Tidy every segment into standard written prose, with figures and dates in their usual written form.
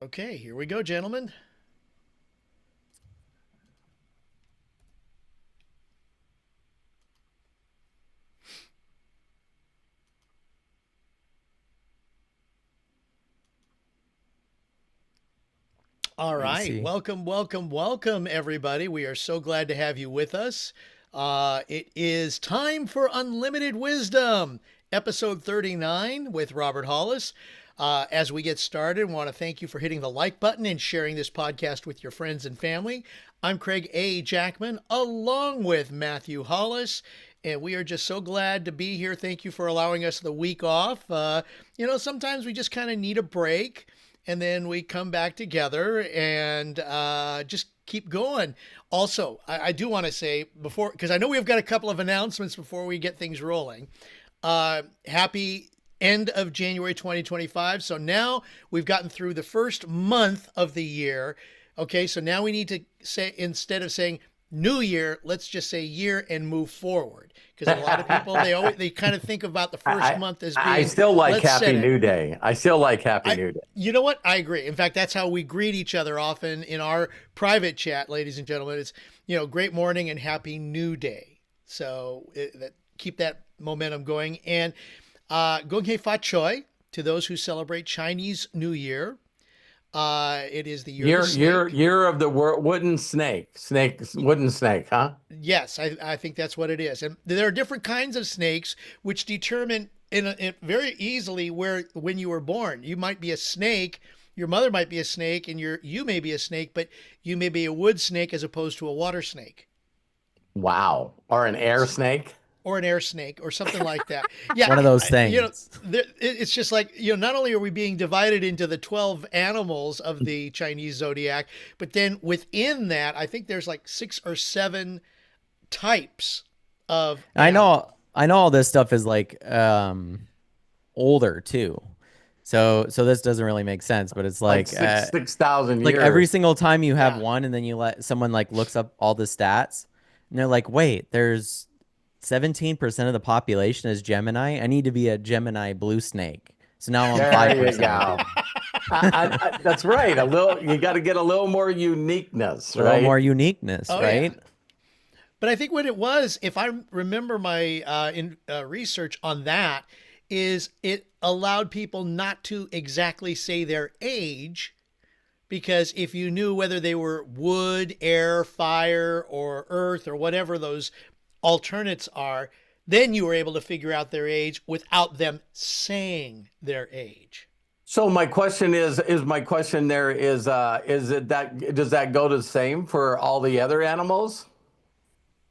Okay, here we go, gentlemen. All Let me right, see. welcome, everybody. We are so glad to have you with us. It is time for Unlimited Wisdom, episode 39 with Robert Hollis. As we get started, I want to thank you for hitting the like button and sharing this podcast with your friends and family. I'm Craig A. Jackman, along with Matthew Hollis, and we are just so glad to be here. Thank you for allowing us the week off. Sometimes we just kind of need a break and then we come back together and just keep going. Also, I do want to say before, because I know we've got a couple of announcements before we get things rolling. Happy end of January 2025. So now we've gotten through the first month of the year. Okay, so now we need to say, instead of saying new year, let's just say year and move forward. Because a lot of people, they kind of think about the first I month as I being, still like let's Happy set it. New Day. I still like Happy I, New Day. you know what? I agree. In fact, that's how we greet each other often in our private chat, ladies and gentlemen. It's, great morning and happy new day. So keep that momentum going. And Gong Hei Fa Choi to those who celebrate Chinese New Year. It is the year of the snake. Year of the wooden wooden snake, huh? Yes, I think that's what it is. And there are different kinds of snakes which determine in very easily where when you were born. You might be a snake, your mother might be a snake, and you may be a snake, but you may be a wood snake as opposed to a water snake Wow. Or an air snake. or an air snake or something like that. Yeah, One of those things. it's just like, not only are we being divided into the 12 animals of the Chinese zodiac, but then within that, I think there's like 6 or 7 types of I animal. know I know all this stuff is like older too. So this doesn't really make sense, but it's Like like six thousand like every years. single time you have Yeah. one and then you let someone like looks up all the stats and they're like, "Wait, there's 17% of the population is Gemini. I need to be a Gemini blue snake." So now I'm There you 5% of it. go. That's right. You got to get a little more uniqueness, A little right? more uniqueness, Oh yeah. right? But I think what it was, if I remember my research on that, is it allowed people not to exactly say their age, because if you knew whether they were wood, air, fire, or earth, or whatever those alternates are, then you were able to figure out their age without them saying their age. So my question is my question there is it that does that go the same for all the other animals?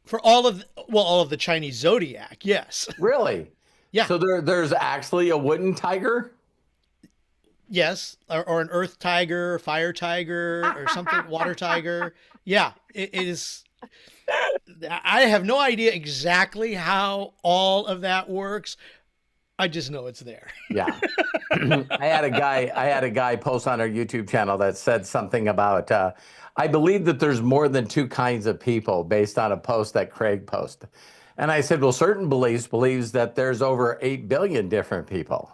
For all of the Chinese zodiac, yes. Really? Yeah. So there's actually a wooden tiger? Yes, or an earth tiger, fire tiger, or something, water tiger. Yeah, it is. I have no idea exactly how all of that works. I just know it's there. Yeah. I had a guy post on our YouTube channel that said something about I believe that there's more than two kinds of people based on a post that Craig posted. And I said, well, certain beliefs believes that there's over 8 billion different people.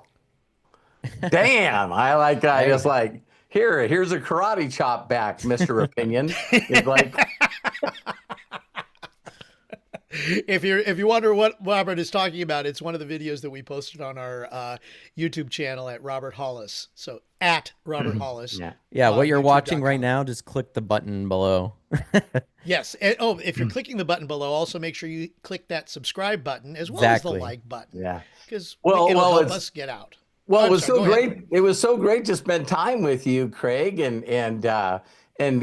Damn, I just Hey, like here's a karate chop back, Mr. Opinion. It's like, If you wonder what Robert is talking about, it's one of the videos that we posted on our YouTube channel at Robert Hollis. So at Robert Hollis yeah. yeah, what on you're watching right YouTube.com. now, just click the button below. Yes. And, oh, if you're clicking the button below, also make sure you click that subscribe button as well as the Exactly. like button, Yeah. because Well, it'll well, help it's us get out. Well, Oh, it I'm was sorry. so Go ahead. great. It was so great to spend time with you, Craig, and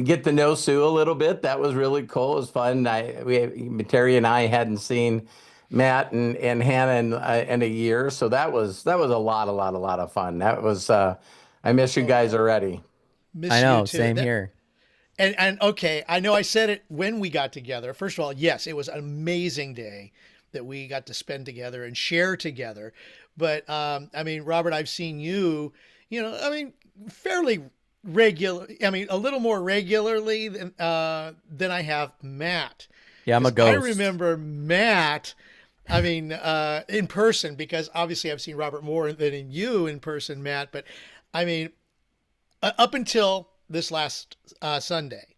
get to know Sue a little bit. That was really cool. It was fun. Terry and I hadn't seen Matt and Hannah in a year, so that was a lot of fun. That was I miss you Oh guys yeah. already. I Miss you know, too. same That here. and okay, I know I said it when we got together. First of all, yes, it was an amazing day that we got to spend together and share together. But I mean, Robert, I've seen you, I mean, fairly regular. I mean, a little more regularly than I have Matt, Yeah, I'm a because I ghost. remember Matt. I mean, in person, because obviously I've seen Robert more than in you in person, Matt. But I mean, up until this last Sunday,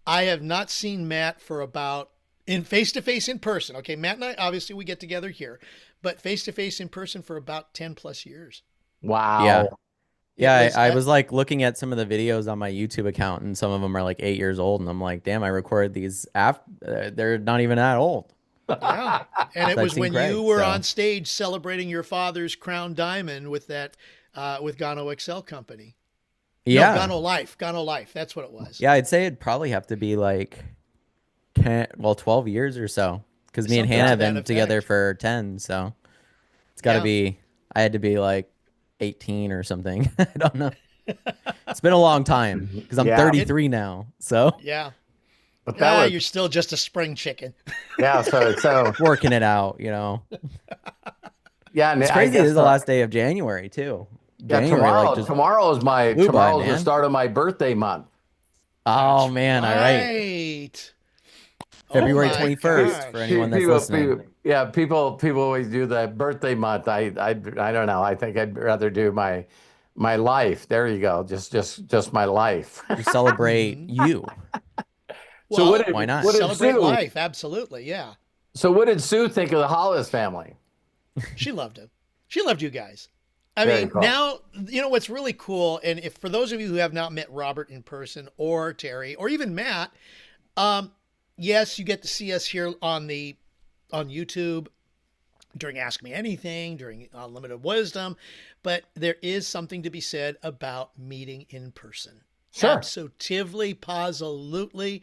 I have not seen Matt for about in face-to-face in person. Okay, Matt and I, obviously we get together here, but face-to-face in person for about 10 plus years. Wow. Yeah. Yeah, was, I was like looking at some of the videos on my YouTube account, and some of them are like 8 years old, and I'm like, damn, I recorded these after they're not even that old. Yeah, and it I've was seen when Craig, you were so. on stage celebrating your father's crown diamond with that with Gano Excel Company. Yeah. No, Gano Life. That's what it was. Yeah, I'd say it'd probably have to be like 12 years or so, because me and Something Hannah to have that been together effect. for 10, so it's got to Yeah. be. I had to be like 18 or something. I don't know. It's been a long time because I'm Yeah. 33 now, so Yeah. But that was, You're still just a spring chicken. yeah. So working it out, you know. yeah. And It's I crazy. guess This is the last day of January too. Yeah, January, tomorrow. like just Tomorrow is flew by, the man. start of my birthday month. Oh man, all right. Right. February Oh my 21st gosh. for anyone that's People, listening. yeah, people always do the birthday month. I don't know. I think I'd rather do my life. There you go. Just my life. To celebrate you. So Well, what did, why not? what did Celebrate Sue? life. Absolutely. Yeah. So what did Sue think of the Hollis family? She loved him. She loved you guys. I Very mean, cool. now, you know what's really cool, and if for those of you who have not met Robert in person, or Terry, or even Matt, yes, you get to see us here on YouTube during Ask Me Anything, during Unlimited Wisdom, but there is something to be said about meeting in person. Sure. Absolutely, positively.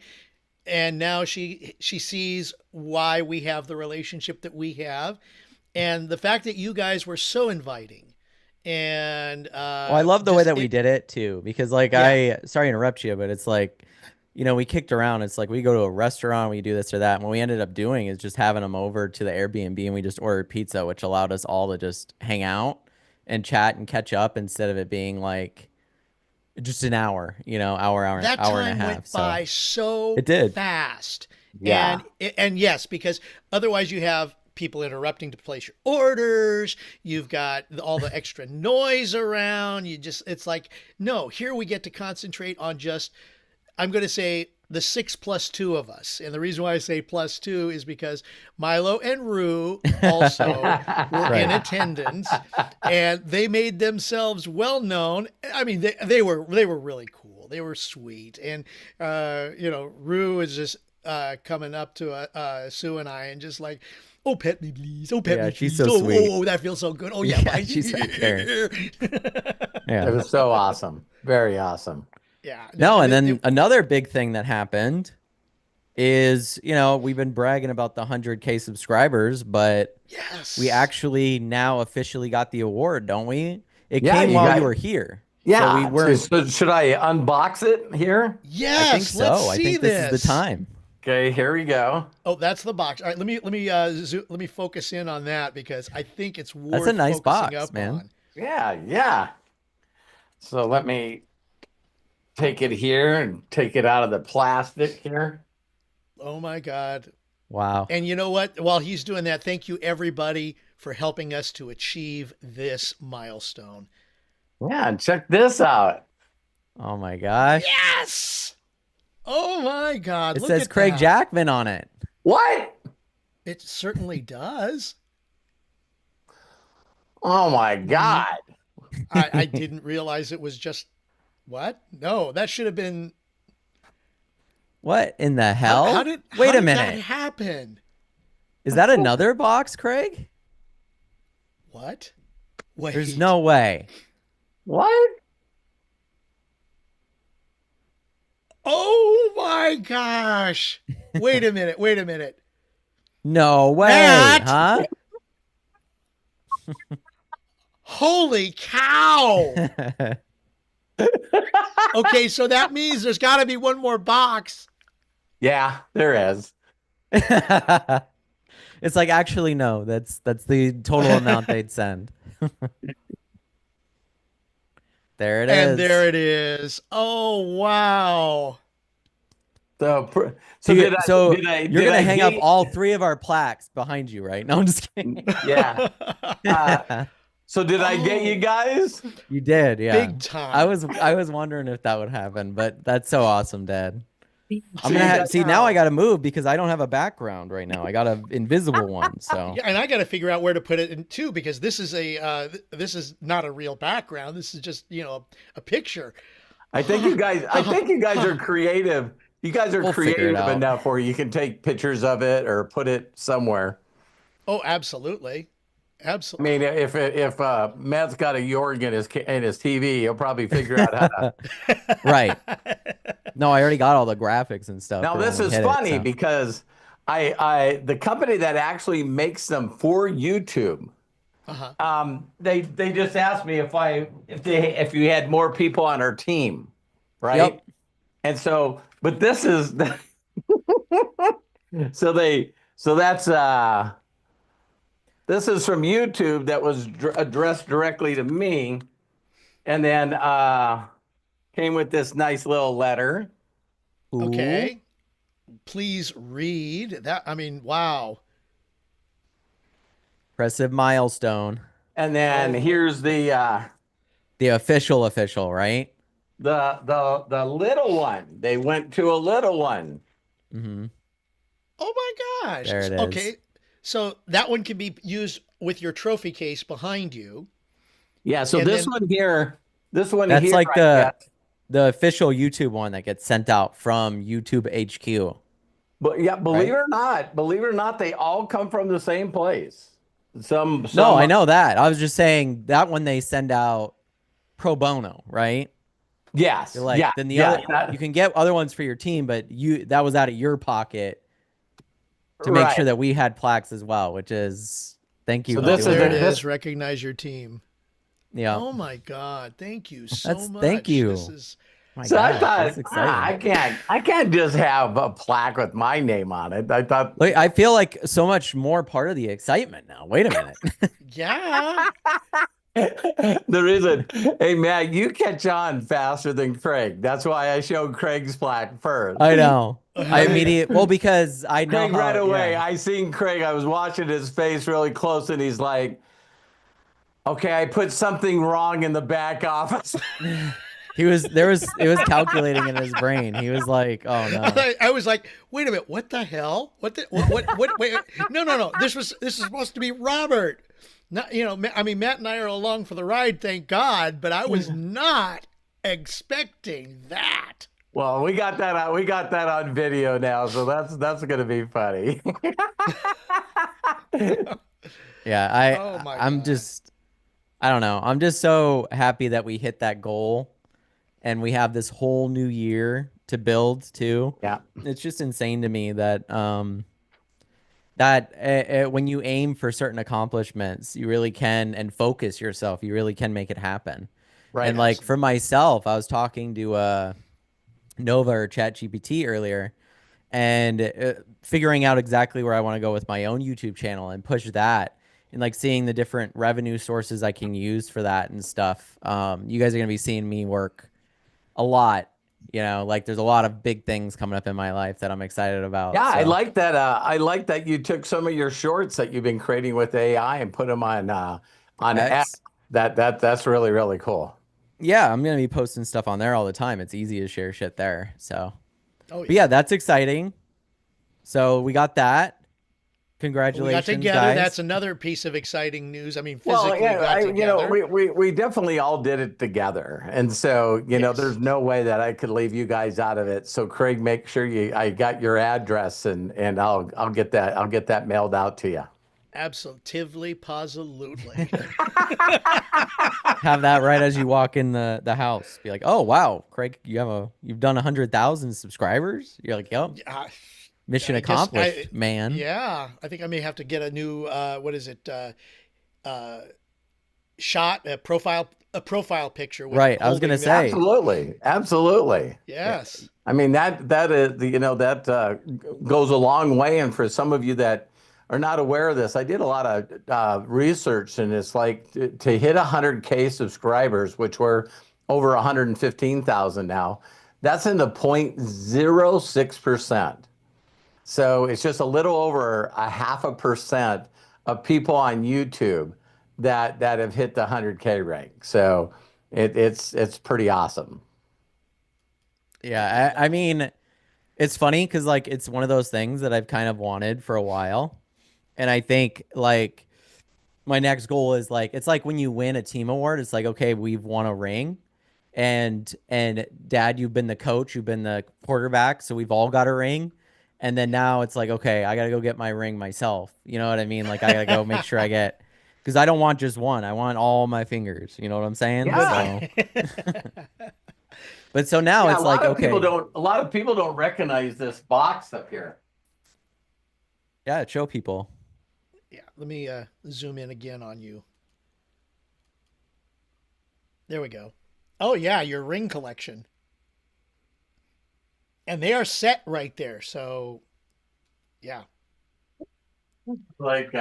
And now she sees why we have the relationship that we have, and the fact that you guys were so inviting. And Well, I love the way that we did it too, because like Yeah. sorry to interrupt you, but it's like, you know, we kicked around. It's like we go to a restaurant, we do this or that. And what we ended up doing is just having them over to the Airbnb, and we just ordered pizza, which allowed us all to just hang out and chat and catch up instead of it being like just an hour, you know, hour That and a time half. went by so It did. fast. Yeah. And yes, because otherwise you have people interrupting to place your orders. You've got all the extra noise around. It's like, no, here we get to concentrate on just, I'm going to say the 6+2 of us. And the reason why I say +2 is because Milo and Rue also were in attendance, and they made themselves well known. I mean, they were really cool. They were sweet. And, you know, Rue is just coming up to Sue and I and just like, oh, pet me, please. Oh, pet me, please. she's so oh, sweet. Oh, that feels so good. Oh, yeah. Yeah, she's back there. Yeah. It was so awesome. Very awesome. Yeah. No, and then another big thing that happened is, you know, we've been bragging about the 100K subscribers, but yes, we actually now officially got the award, don't we? It Yeah, came you while got- you were here. Yeah. So we were. So should I unbox it here? Yes, I think so. let's I see think this is the time. Okay, here we go. Oh, that's the box. All right, let me focus in on that because I think it's worth. That's a nice focusing box, up man. on. Yeah. So let me take it here and take it out of the plastic here. Oh my God! Wow. And you know what? While he's doing that, thank you everybody for helping us to achieve this milestone. Yeah, and check this out. Oh my gosh. Yes! Oh my God! It Look says at Craig that. Jackman on it. What? It certainly does. Oh my God. I didn't realize it was just what? No, that should have been. What in the hell? How did Wait a that minute. happen? Is that another box, Craig? What? Wait. There's no way. What? Oh my gosh! Wait a minute. Wait a minute. No way. Matt! Huh? Holy cow! Okay, so that means there's got to be one more box. Yeah, there is. It's like, actually, no. That's the total amount they'd send. There it is. And there it is. Oh wow! So So, did I- so did I- you're did gonna I hang up beat- all 3 of our plaques behind you, right? No, I'm just kidding. Yeah. So did I get you guys? You did, yeah. Big time. I was wondering if that would happen, but that's so awesome, Dad. I'm See, gonna see now. I gotta move because I don't have a background right now. I got an invisible one. So Yeah, and I got to figure out where to put it in too, because this is this is not a real background. This is just, you know, a picture. I think you guys are creative. You guys are We'll figure it creative out. enough where you can take pictures of it or put it somewhere. Oh, absolutely. I Absolutely. mean, if Matt's got a Yorg in his TV, he'll probably figure out how to. right. No, I already got all the graphics and stuff. Now for this when we is hit funny it, so. because the company that actually makes them for YouTube, they just asked me if you had more people on our team, right? Yep. And so, but this is so that's this is from YouTube that was addressed directly to me, and then came with this nice little letter. Okay. Please read that. I mean, wow. Impressive milestone. And then here's the official, right? the little one. They went to a little one. Mm-hmm. Oh my gosh. There it is. Okay. So that one can be used with your trophy case behind you. Yeah. So And this then- one here, That's here, like I guess. the official YouTube one that gets sent out from YouTube HQ. But yeah, believe it or not, they all come from the same place. Some No, I know that. I was just saying that one they send out pro bono, right? Yes. You're like, yeah. then the yeah, other you can get other ones for your team, but that was out of your pocket to make sure that we had plaques as well, which is thank you. So for this doing There it that. is. Recognize your team. Yeah. Oh my God. Thank you so much. Thank you. This is My So gosh, I thought, that's exciting. I can't just have a plaque with my name on it. I thought, Wait, I feel like so much more part of the excitement now. Wait a minute. yeah. there isn't. Hey, Matt, you catch on faster than Craig. That's why I showed Craig's plaque first. I know. Because I know Craig right away. yeah. I seen Craig. I was watching his face really close, and he's like, "Okay, I put something wrong in the back office." It was calculating in his brain. He was like, "Oh no." I was like, wait a minute, what the hell? What wait, no. This is supposed to be Robert. Not, you know, I mean, Matt and I are along for the ride, thank God, but I was not expecting that. Well, we got that on video now, so that's going to be funny. Yeah, Oh my I'm God. just I don't know. I'm just so happy that we hit that goal and we have this whole new year to build too. Yeah. It's just insane to me that when you aim for certain accomplishments, you really can, and focus yourself, you really can make it happen. Right. And like for myself, I was talking to Nova or ChatGPT earlier, and figuring out exactly where I want to go with my own YouTube channel and push that, and like seeing the different revenue sources I can use for that and stuff. You guys are gonna be seeing me work a lot. You know, like there's a lot of big things coming up in my life that I'm excited about. Yeah, so. I like that. I like that you took some of your shorts that you've been creating with AI and put them on X. That's really, really cool. Yeah, I'm gonna be posting stuff on there all the time. It's easy to share shit there. So, Oh, but yeah, that's exciting. So we got that. Congratulations, we got together. guys. That's another piece of exciting news. I mean, physically Well, got together. we definitely all did it together, and so there's no way that I could leave you guys out of it. So Craig, make sure I got your address, and I'll get that mailed out to you. Absolutely, positively. Have that right as you walk in the house. Be like, oh wow, Craig, you've done 100,000 subscribers. You're like, yep, mission I guess accomplished, man. Yeah, I think I may have to get a new what is it? Shot a profile picture. With Right, I was gonna say. Absolutely. Yes. I mean that is that goes a long way, and for some of you that are not aware of this, I did a lot of research, and it's like to hit 100K subscribers, which were over 115,000 now. That's in the 0.06%. So it's just a little over 0.5% of people on YouTube that have hit the 100K rank. So it's pretty awesome. Yeah, I mean, it's funny because like it's one of those things that I've kind of wanted for a while, and I think like my next goal is like it's like when you win a team award, it's like okay, we've won a ring, and Dad, you've been the coach, you've been the quarterback, so we've all got a ring, and then now it's like okay, I gotta go get my ring myself. You know what I mean? Like I gotta go make sure I get because I don't want just one, I want all my fingers. You know what I'm saying? Yeah. So, but so now Yeah, it's like okay, a lot of people don't recognize this box up here. yeah, show people. Yeah, let me zoom in again on you. There we go. Oh yeah, your ring collection. And they are set right there. So yeah. Like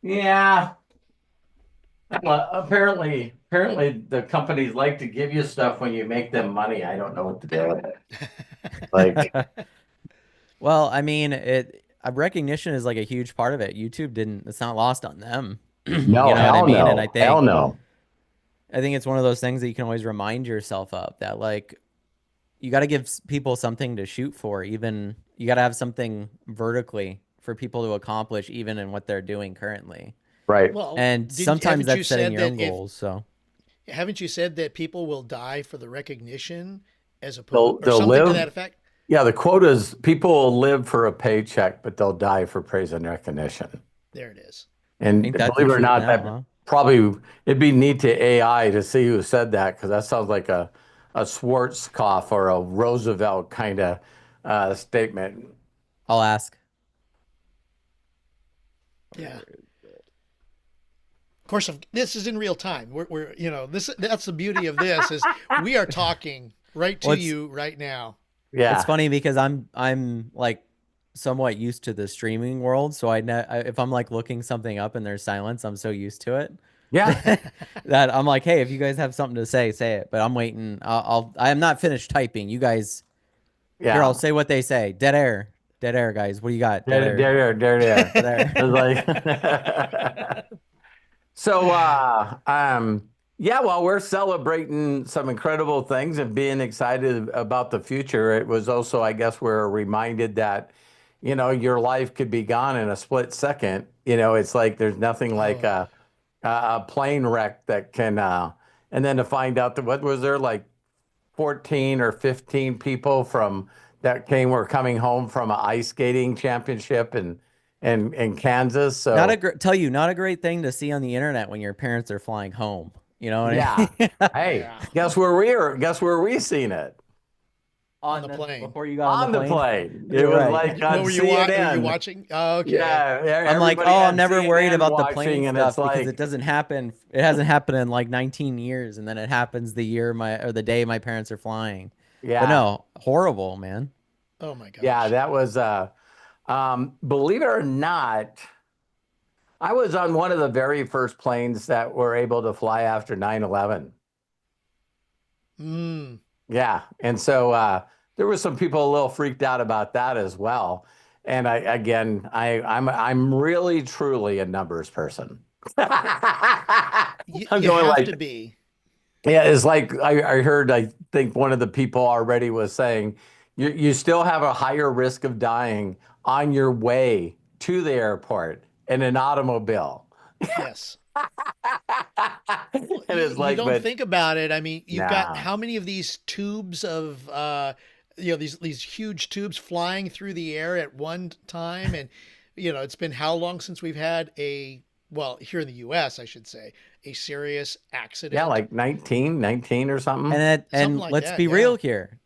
yeah. Well, apparently the companies like to give you stuff when you make them money. I don't know what to do with it. Like Well, I mean, recognition is like a huge part of it. YouTube didn't, it's not lost on them. You know no, what I hell mean? no. And Hell no. I think it's one of those things that you can always remind yourself of that like you got to give people something to shoot for, even you got to have something vertically for people to accomplish even in what they're doing currently. Right. Well, And sometimes haven't you that's setting said your own that goals. So haven't you said that people will die for the recognition as opposed or They'll something to live. that effect? Yeah, the quote is people will live for a paycheck, but they'll die for praise and recognition. There it is. I And think that's believe the it or truth not, now, that huh? probably it'd be neat to AI to see who said that because that sounds like a Schwarzkopf or a Roosevelt kind of statement. I'll ask. Yeah. Of course, this is in real time. We're you know that's the beauty of this is we are talking right to Well, you right now. it's Yeah. funny because I'm like somewhat used to the streaming world, so if I'm like looking something up and there's silence, I'm so used to it Yeah. that I'm like, hey, if you guys have something to say, say it. But I'm waiting. I am not finished typing. You guys, here, I'll Yeah. say what they say. Dead air, guys. What do you got? Dead There, air, there, there, there. dead air. It's like so yeah, while we're celebrating some incredible things and being excited about the future, it was also, I guess, we're reminded that, your life could be gone in a split second. It's like there's nothing like Oh, a plane wreck that can, and then to find out that what was there like 14 or 15 people from that were coming home from an ice skating championship in Kansas. Not So not a great thing to see on the internet when your parents are flying home. You know what yeah. I mean? Hey, yeah. guess where we seen it? On the plane. Before you got on On the the plane. plane. It You're was right. like on What were CNN. you watching? Oh, okay. Yeah, I'm like, everybody oh, I'm had never worried CNN about the watching, plane and stuff it's because like, it doesn't happen. It hasn't happened in like 19 years, and then it happens the day my parents are flying. But yeah, no, horrible, man. Oh my gosh. yeah, that was believe it or not, I was on one of the very first planes that were able to fly after 9/11. Mm. Yeah, and so there were some people a little freaked out about that as well. And I'm really truly a numbers person. I'm You going have like, to be. yeah, it's like I heard, I think one of the people already was saying, you still have a higher risk of dying on your way to the airport in an automobile. Yes. Well, And it's you like, don't but think about it. I mean, you've got nah, how many of these tubes of these huge tubes flying through the air at one time, and it's been how long since we've had here in the U.S. I should say a serious yeah, accident, like 19 or something. something And like let's that. be Yeah, real here.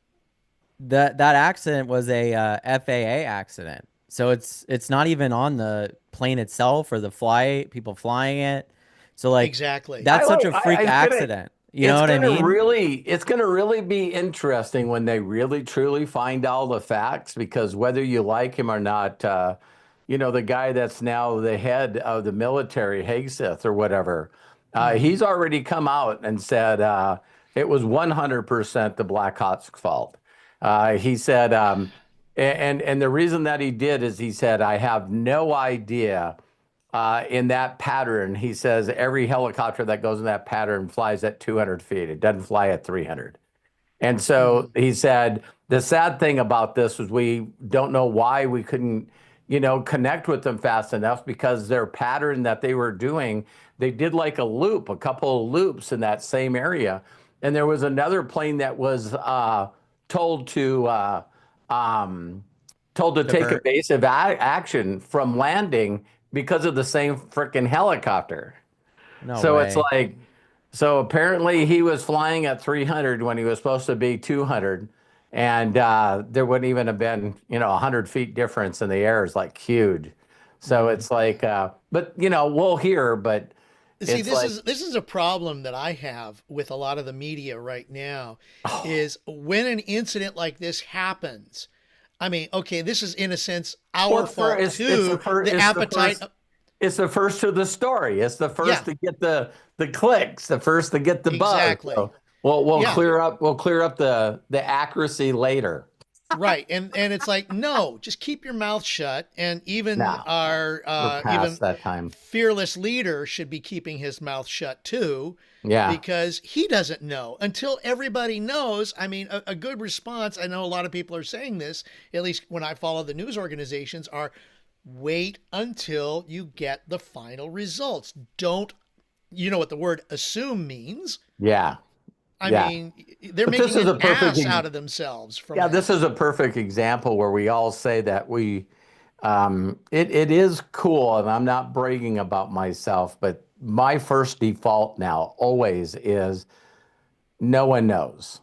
That accident was a FAA accident, so it's not even on the plane itself or the people flying it. So like exactly. that's such a freak accident. You know what I mean? It's gonna really be interesting when they really truly find all the facts, because whether you like him or not, the guy that's now the head of the military, Hagseth or whatever, Hmm. he's already come out and said it was 100% the Black Hawk's fault. He said, and the reason that he did is he said, I have no idea in that pattern. He says every helicopter that goes in that pattern flies at 200 feet. It doesn't fly at 300. And so he said, the sad thing about this was we don't know why we couldn't, connect with them fast enough, because their pattern that they were doing, they did like a loop, a couple of loops in that same area. And there was another plane that was told to take Divert. evasive action from landing because of the same freaking helicopter. No So way. it's like, so apparently he was flying at 300 when he was supposed to be 200, and there wouldn't even have been, 100 feet difference in the air is like huge. So it's like, but we'll hear, but See, it's like, this is a problem that I have with a lot of the media right now, is when an incident like this happens. I mean, okay, this is in a sense our fault too. The appetite. It's the first to the story. It's the first to get the clicks, the first to get the buzz. Exactly. So we'll clear up the accuracy later. Right. And it's like, no, just keep your mouth shut. And even our that time. fearless leader should be keeping his mouth shut too. Yeah. Because he doesn't know until everybody knows. I mean, a good response, I know a lot of people are saying this, at least when I follow the news organizations, are wait until you get the final results. Don't, you know what the word assume means? Yeah. I mean, they're making an ass out of themselves. This is a perfect example where we all say that it is cool, and I'm not bragging about myself, but my first default now always is no one knows.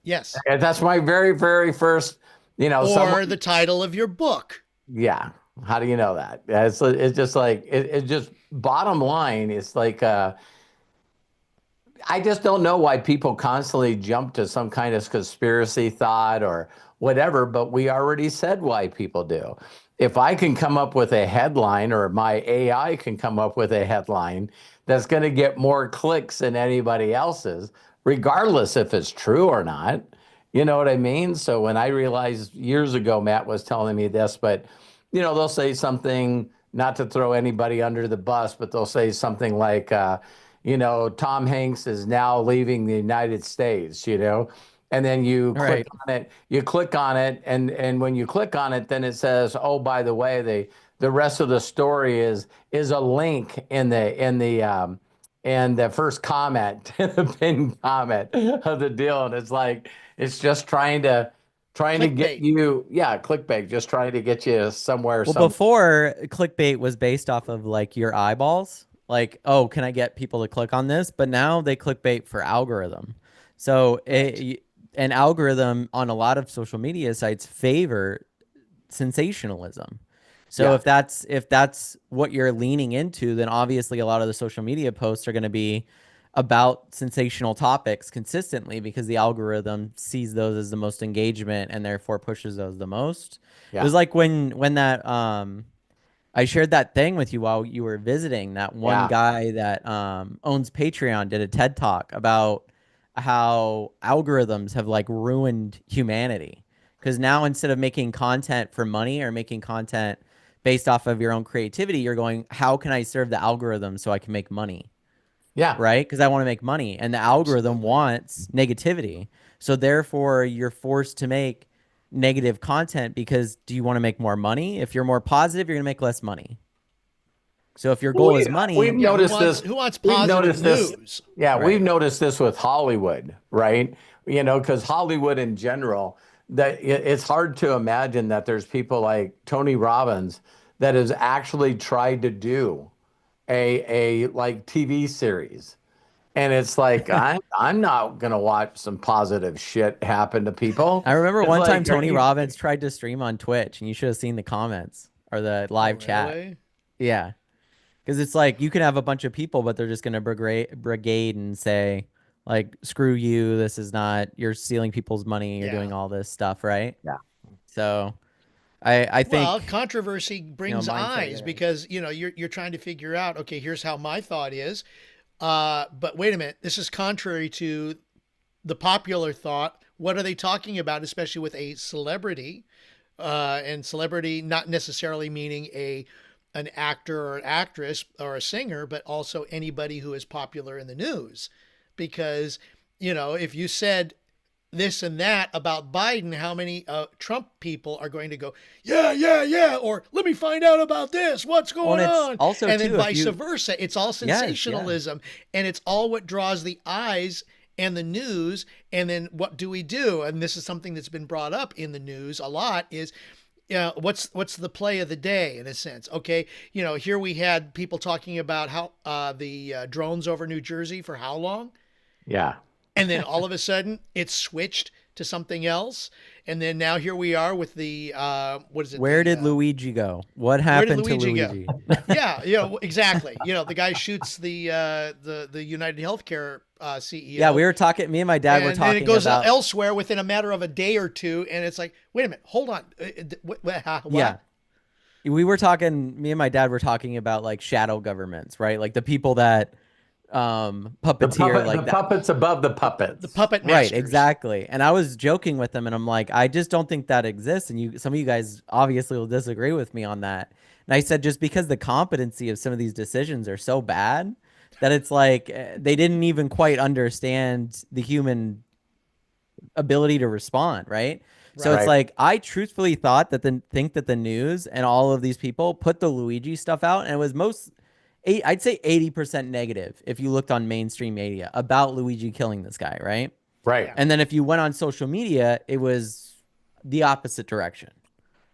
Yes. And that's my very, very first, or the title of your book. Yeah. How do you know that? It's just like, it's just bottom line. It's like, I just don't know why people constantly jump to some kind of conspiracy thought or whatever, but we already said why people do. If I can come up with a headline, or my AI can come up with a headline that's going to get more clicks than anybody else's, regardless if it's true or not, you know what I mean? So when I realized years ago, Matt was telling me this, but they'll say something, not to throw anybody under the bus, but they'll say something like, Tom Hanks is now leaving the United States, and then you click on it, and when you click on it, then it says, oh, by the way, the rest of the story is a link in the first comment, the pinned comment of the deal. And it's like, it's just trying to get you, clickbait, just trying to get you somewhere. Well, before, clickbait was based off of like your eyeballs. Like, oh, can I get people to click on this? But now they clickbait for algorithm. So an algorithm on a lot of social media sites favor sensationalism. So if that's what you're leaning into, then obviously a lot of the social media posts are going to be about sensational topics consistently, because the algorithm sees those as the most engagement and therefore pushes those the most. Yeah. It was like when that I shared that thing with you while you were visiting. That one guy that owns Patreon did a TED Talk about how algorithms have like ruined humanity. Because now, instead of making content for money or making content based off of your own creativity, you're going, how can I serve the algorithm so I can make money? Yeah. Right? Because I want to make money. And the algorithm wants negativity. So therefore, you're forced to make negative content, because do you want to make more money? If you're more positive, you're going to make less money. So if your goal is money, we've noticed this. Who wants positive news? We've noticed this with Hollywood, right? Because Hollywood in general, that it's hard to imagine that there's people like Tony Robbins that has actually tried to do a like TV series. And it's like, I'm not going to watch some positive shit happen to people. I remember one time Tony Robbins tried to stream on Twitch, and you should have seen the comments or the live chat. Really? Yeah. Because it's like, you can have a bunch of people, but they're just going to brigade and say, like, screw you. This is not, you're stealing people's money. You're doing all this stuff, right? Yeah. So I think, well, controversy brings eyes, because, you're trying to figure out, okay, here's how my thought is. But wait a minute, this is contrary to the popular thought. What are they talking about, especially with a celebrity? And celebrity not necessarily meaning a an actor or an actress or a singer, but also anybody who is popular in the news. Because, if you said this and that about Biden, how many Trump people are going to go, yeah, yeah, yeah, or let me find out about this, what's going on? Also, and then too, vice versa. It's all sensationalism, yes. and it's all what draws the eyes and the news. And then what do we do? And this is something that's been brought up in the news a lot is, what's the play of the day in a sense? Okay, here we had people talking about how the drones over New Jersey for how long? Yeah. And then all of a sudden it's switched to something else. And then now here we are with the, what is it? Where did Luigi go? What happened to Luigi? Yeah, exactly. The guy shoots the United Healthcare CEO. Yeah, we were talking, me and my dad were talking about. And then it goes elsewhere within a matter of a day or two. And it's like, wait a minute, hold on. What? Yeah. We were talking, me and my dad were talking about like shadow governments, right? Like the people that puppeteer, the puppets above the puppets, the puppet masters. Right, exactly. And I was joking with them, and I'm like, I just don't think that exists. And some of you guys obviously will disagree with me on that. And I said, just because the competency of some of these decisions are so bad that it's like they didn't even quite understand the human ability to respond, right? So it's like, I truthfully thought that think that the news and all of these people put the Luigi stuff out, and it was I'd say 80% negative if you looked on mainstream media about Luigi killing this guy, right? Right. And then if you went on social media, it was the opposite direction,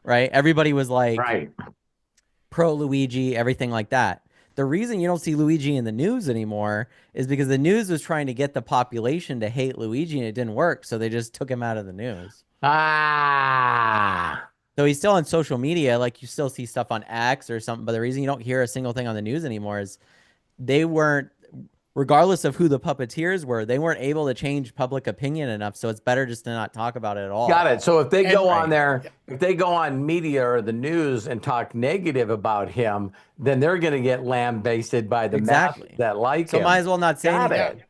right? Everybody was like pro Luigi, everything like that. The reason you don't see Luigi in the news anymore is because the news was trying to get the population to hate Luigi, and it didn't work, so they just took him out of the news. So he's still on social media, like you still see stuff on X or something, but the reason you don't hear a single thing on the news anymore is they weren't, regardless of who the puppeteers were, they weren't able to change public opinion enough, so it's better just to not talk about it at all. Got it. So if they go on there, if they go on media or the news and talk negative about him, then they're going to get lambasted by the mass that like him. So might as well not say anything.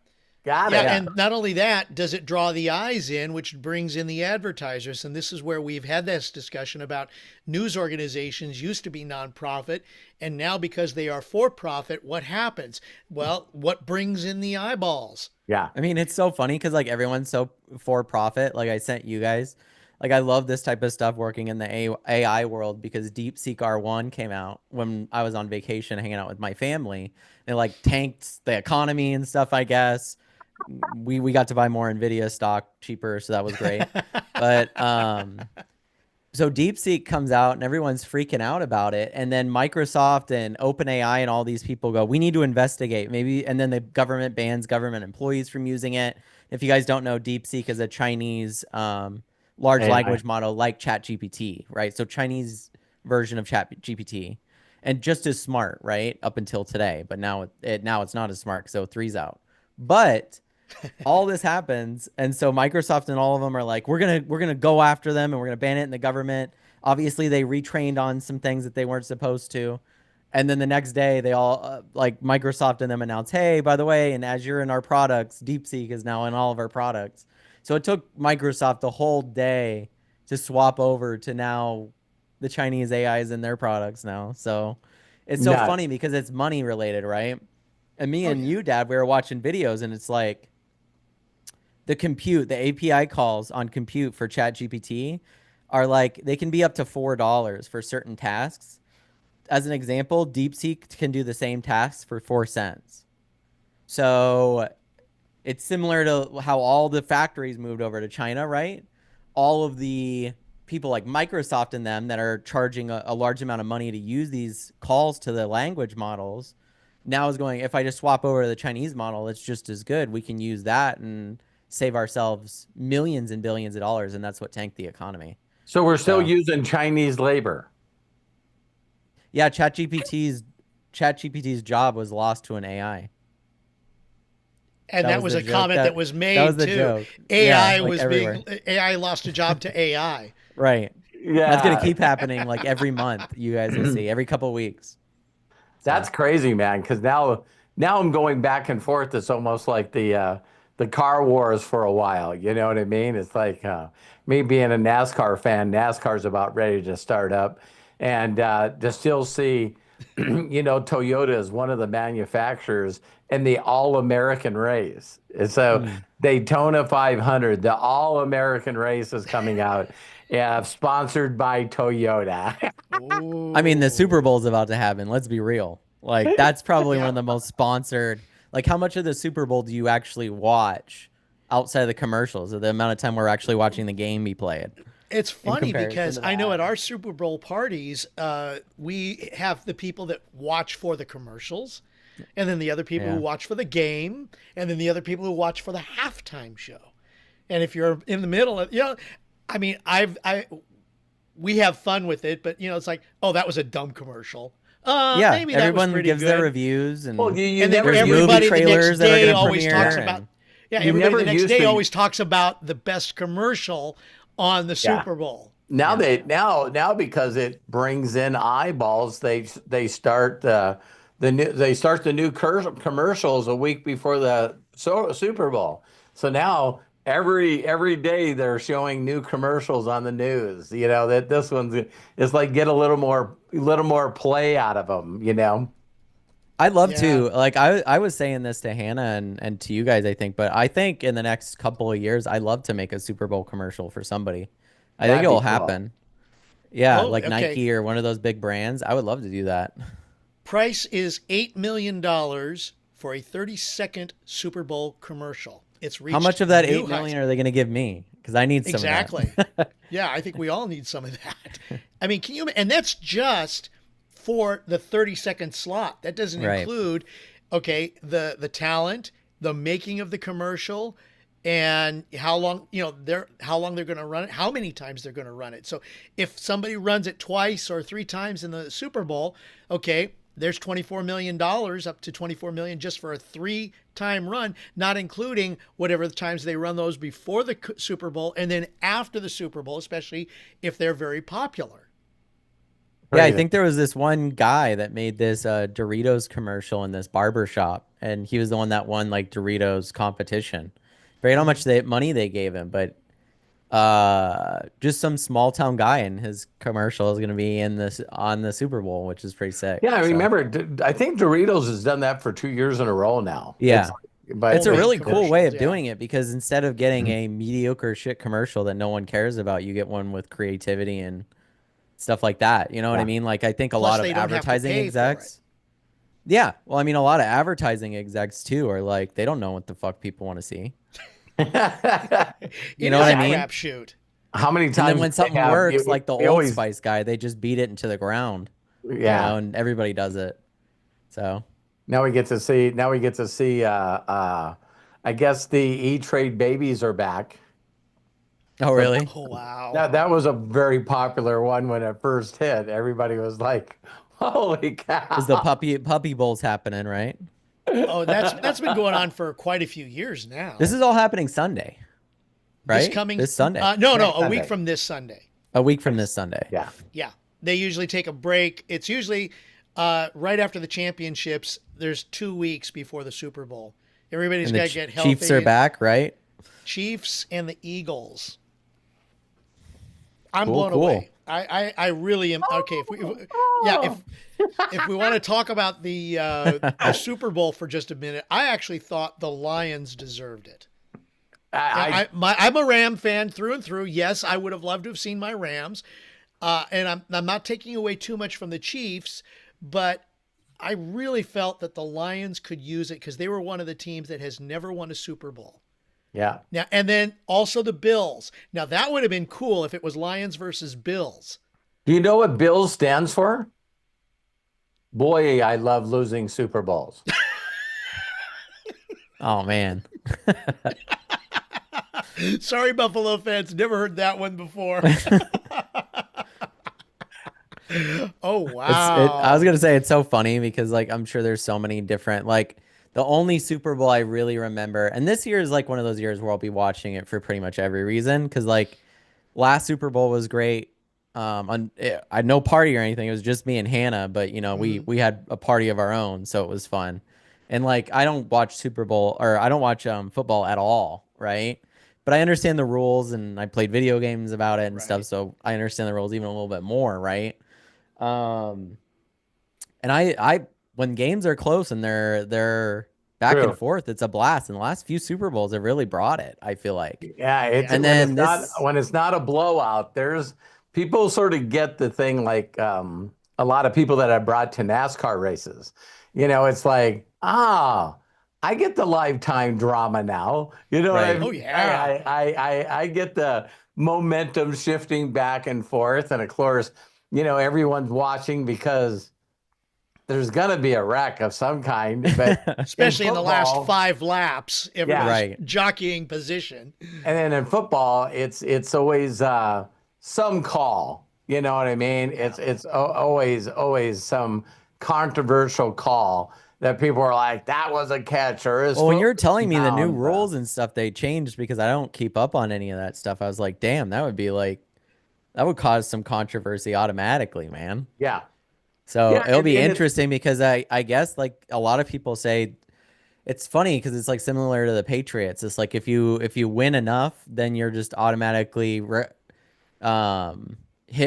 Got it. And not only that, does it draw the eyes in, which brings in the advertisers. And this is where we've had this discussion about news organizations used to be nonprofit, and now because they are for profit, what happens? Well, what brings in the eyeballs? Yeah. I mean, it's so funny because like everyone's so for profit. Like I sent you guys, like I love this type of stuff working in the AI world because DeepSeek R1 came out when I was on vacation hanging out with my family. It like tanked the economy and stuff, I guess. We got to buy more NVIDIA stock cheaper, so that was great. But so DeepSeek comes out and everyone's freaking out about it, and then Microsoft and OpenAI and all these people go, we need to investigate maybe, and then the government bans government employees from using it. If you guys don't know, DeepSeek is a Chinese large language model like ChatGPT, right? So Chinese version of ChatGPT, and just as smart, right, up until today. But now it's not as smart, so 3's out. But all this happens, and so Microsoft and all of them are like, we're gonna go after them, and we're gonna ban it in the government. Obviously, they retrained on some things that they weren't supposed to, and then the next day, they all like Microsoft and them announce, hey, by the way, and as you're in our products, DeepSeek is now in all of our products. So it took Microsoft the whole day to swap over to now the Chinese AIs in their products now. So it's so funny because it's money related, right? And me and you, Dad, we were watching videos, and it's like, the API calls on compute for ChatGPT are like, they can be up to $4 for certain tasks. As an example, DeepSeek can do the same tasks for 4 cents. So it's similar to how all the factories moved over to China, right? All of the people like Microsoft and them that are charging a large amount of money to use these calls to the language models now is going, if I just swap over to the Chinese model, it's just as good. We can use that and save ourselves millions and billions of dollars, and that's what tanked the economy. So we're still using Chinese labor. Yeah, ChatGPT's job was lost to an AI. And that was a comment that was made that was the too. Joke. AI yeah, like AI lost a job to AI. Right. Yeah. That's gonna keep happening like every month. You guys will see every couple of weeks. That's crazy, man. Because now I'm going back and forth. It's almost like the car wars for a while. You know what I mean? It's like me being a NASCAR fan. NASCAR's about ready to start up, and to still see Toyota is one of the manufacturers in the All-American race. And so Daytona 500, the All-American race is coming out, yeah, sponsored by Toyota. I mean, the Super Bowl's about to happen. Let's be real. Like, that's probably one of the most sponsored. Like, how much of the Super Bowl do you actually watch outside of the commercials, or the amount of time we're actually watching the game be played? It's funny because I know at our Super Bowl parties, we have the people that watch for the commercials, and then the other people who watch for the game, and then the other people who watch for the halftime show. And if you're in the middle of, I mean, we have fun with it, but it's like, oh, that was a dumb commercial. Maybe that everyone was pretty gives good. their reviews, and Well, and then everybody the next day always talks about. Yeah, everybody the next day always talks about the best commercial on the Super Bowl. Now now because it brings in eyeballs, they start the new commercials a week before the Super Bowl. So now every day they're showing new commercials on the news. That this one's is like get a little more play out of them. I'd love to. Like, I was saying this to Hannah and to you guys, I think, but I think in the next couple of years, I'd love to make a Super Bowl commercial for somebody. I think it'll happen. Yeah, Nike or one of those big brands. I would love to do that. Price is $8 million for a 30-second Super Bowl commercial. It's reached. How much of that $8 million are they going to give me? Because I need some of that. Exactly. Yeah, I think we all need some of that. I mean, and that's just for the 30-second slot. That doesn't include, the talent, the making of the commercial, and how long they're going to run it, how many times they're going to run it. So if somebody runs it twice or 3 times in the Super Bowl, there's $24 million, up to $24 million just for a 3-time run, not including whatever the times they run those before the Super Bowl and then after the Super Bowl, especially if they're very popular. Yeah, I think there was this one guy that made this Doritos commercial in this barber shop, and he was the one that won like Doritos competition. Forget how much money they gave him, but just some small town guy, and his commercial is going to be on the Super Bowl, which is pretty sick. Yeah, I remember. I think Doritos has done that for 2 years in a row now. Yeah, it's a really cool way of doing it, because instead of getting a mediocre shit commercial that no one cares about, you get one with creativity and stuff like that. You know what I mean? Like, I think a lot of advertising execs. Yeah. Well, I mean, a lot of advertising execs too are like, they don't know what the fuck people want to see. You know what I mean? Crap shoot. How many times? And then when something works, like the Old Spice guy, they just beat it into the ground. Yeah. And everybody does it. So now we get to see. I guess the E-Trade babies are back. Oh, really? Oh, wow. That was a very popular one when it first hit. Everybody was like, "Holy cow!" Is the puppy bowls happening, right? Oh, that's been going on for quite a few years now. This is all happening Sunday, right? This Sunday. No, a week from this Sunday. A week from this Sunday. Yeah. Yeah. They usually take a break. It's usually right after the championships. There's 2 weeks before the Super Bowl. Everybody's got to get healthy. Chiefs are back, right? Chiefs and the Eagles. I'm blown away. I really am. Okay, if we want to talk about the Super Bowl for just a minute, I actually thought the Lions deserved it. I'm a Ram fan through and through. Yes, I would have loved to have seen my Rams, and I'm not taking away too much from the Chiefs, but I really felt that the Lions could use it because they were one of the teams that has never won a Super Bowl. Yeah. Now, and then also the Bills. Now, that would have been cool if it was Lions versus Bills. Do you know what Bills stands for? Boy, I love losing Super Bowls. Oh, man. Sorry, Buffalo fans. Never heard that one before. Oh, wow. I was going to say, it's so funny because, like, I'm sure there's so many different, like, the only Super Bowl I really remember, and this year is like one of those years where I'll be watching it for pretty much every reason, because like last Super Bowl was great. I had no party or anything. It was just me and Hannah, but we had a party of our own, so it was fun. And like I don't watch football at all, right? But I understand the rules, and I played video games about it and stuff, so I understand the rules even a little bit more, right? And I when games are close and they're back True. and forth, it's a blast. And the last few Super Bowls have really brought it, I feel like. Yeah, it's And when then when it's not a blowout, there's people sort of get the thing like a lot of people that I brought to NASCAR races. It's like, I get the lifetime drama now. You know what I Right. mean? Oh, yeah. I get the momentum shifting back and forth. And of course, everyone's watching because there's gonna be a wreck of some kind. But Especially in the last football, 5 laps, everybody's Right. jockeying position. and then in football, it's always some call. You know what I mean? It's always some controversial call that people are like, that was a catch or is Well, when you're foot telling me the new down. rules and stuff they changed because I don't keep up on any of that stuff, I was like, damn, that would cause some controversy automatically, man. Yeah, So yeah, it'll be and it's interesting because I guess like a lot of people say it's funny because it's like similar to the Patriots. It's like if you win enough, then you're just automatically hit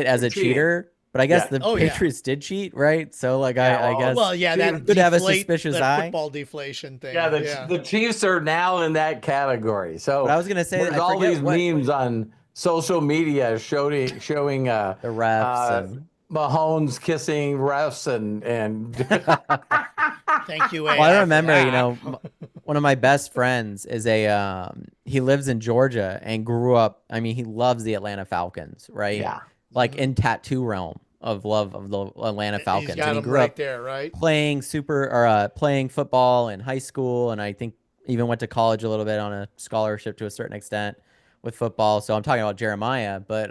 as a cheating. cheater. But I guess Yeah. the Oh, yeah. Patriots did cheat, right? So like Yeah, I guess Well, yeah, that could have a deflate, suspicious that eye. football deflation thing. Yeah, the Chiefs are now in that category. But So I was gonna say there's I all forget these what memes on social media showing the refs and Mahomes kissing refs and Thank you, well, AI, I for remember, that. one of my best friends is he lives in Georgia and grew up. I mean, he loves the Atlanta Falcons, right? yeah. Like in tattoo realm of love of the Atlanta He's Falcons, got and he him grew right up there, right? playing football in high school, and I think even went to college a little bit on a scholarship to a certain extent with football. So I'm talking about Jeremiah, but